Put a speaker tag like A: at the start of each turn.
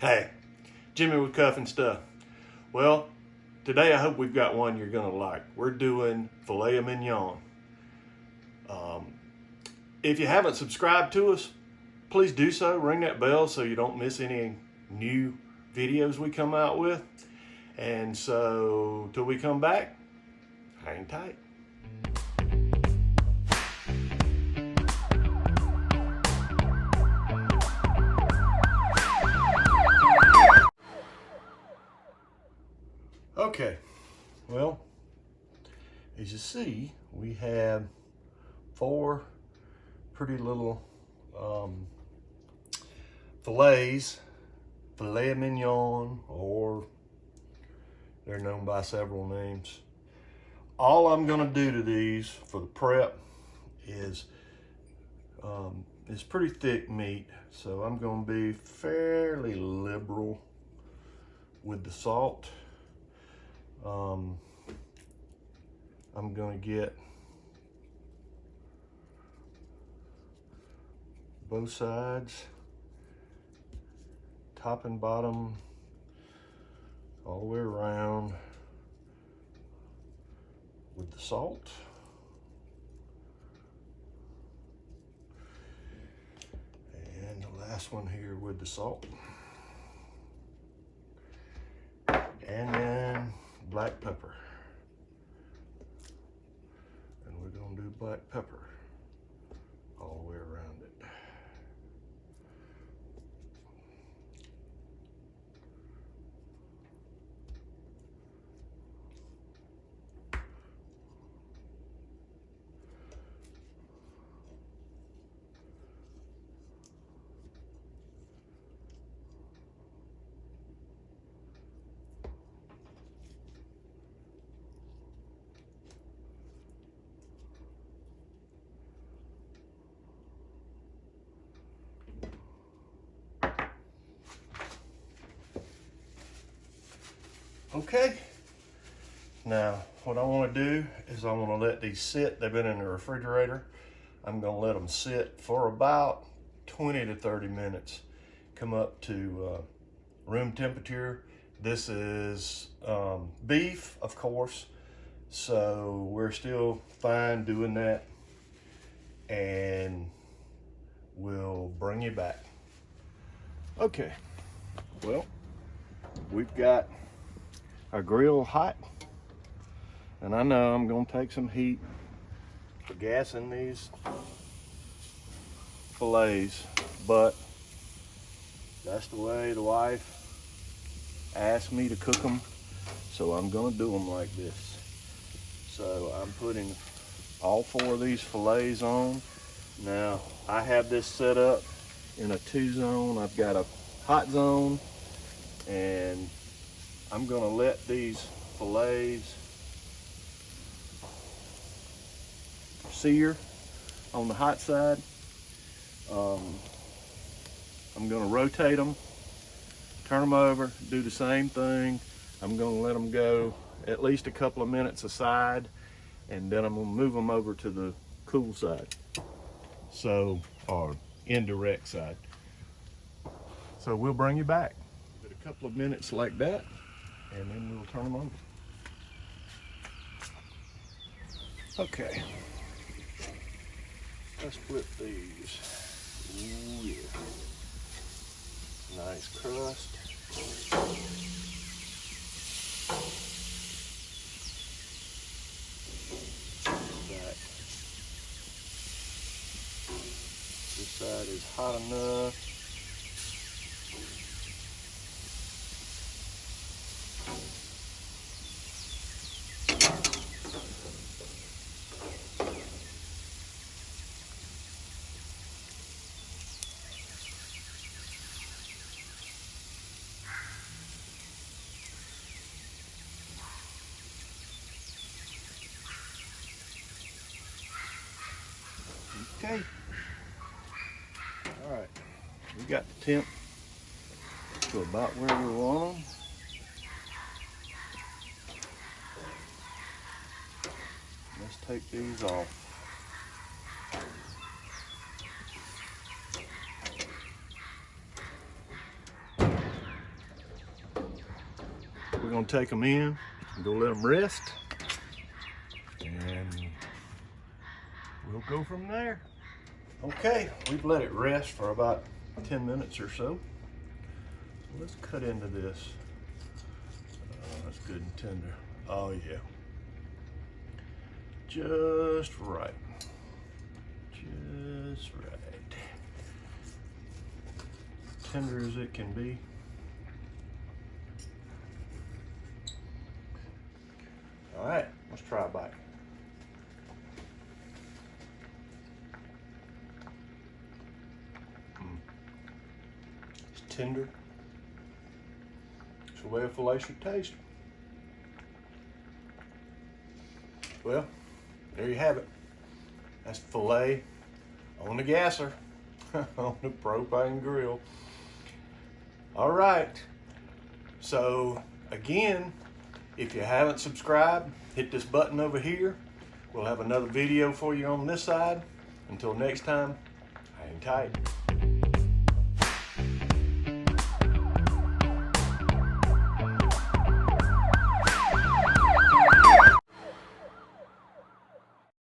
A: Hey, Jimmy with Cuff and Stuff. Well, today I hope we've got one you're gonna like. We're doing Filet Mignon. If you haven't subscribed to us, please do so. Ring that bell so you don't miss any new videos we come out with. And so, till we come back, hang tight. Okay, well, as you see, we have 4 pretty little fillets, Filet Mignon, or they're known by several names. All I'm gonna do to these for the prep is it's pretty thick meat, so I'm gonna be fairly liberal with the salt. I'm gonna get both sides, top and bottom, all the way around with the salt. And the last one here with the salt. And then black pepper. And we're gonna do black pepper all the way around it. Okay, now what I want to do is I want to let these sit. They've been in the refrigerator. I'm going to let them sit for about 20 to 30 minutes. Come up to room temperature. This is beef, of course, so we're still fine doing that, and we'll bring you back. Okay, well, we've got our grill hot, and I know I'm gonna take some heat for gassing these fillets, but that's the way the wife asked me to cook them, so I'm gonna do them like this. So I'm putting all 4 of these fillets on. Now I have this set up in a 2-zone. I've got a hot zone, and I'm gonna let these fillets sear on the hot side. I'm gonna rotate them, turn them over, do the same thing. I'm gonna let them go at least a couple of minutes aside, and then I'm gonna move them over to the cool side, so, or indirect side. So we'll bring you back with a couple of minutes like that, and then we'll turn them over. Okay, let's flip these. Ooh, yeah. Nice crust. This side is hot enough. Okay. All right. We got the temp to about where we want them. Let's take these off. gonna take them in and go let them rest, and we'll go from there. Okay, we've let it rest for about 10 minutes or so. Let's cut into this. That's good and tender. Oh yeah. Just right. Just right. Tender as it can be. All right, let's try a bite. It's tender. It's the way a filet should taste. Well, there you have it. That's filet on the gasser, on the propane grill. All right, so again, if you haven't subscribed, hit this button over here. We'll have another video for you on this side. Until next time, hang tight.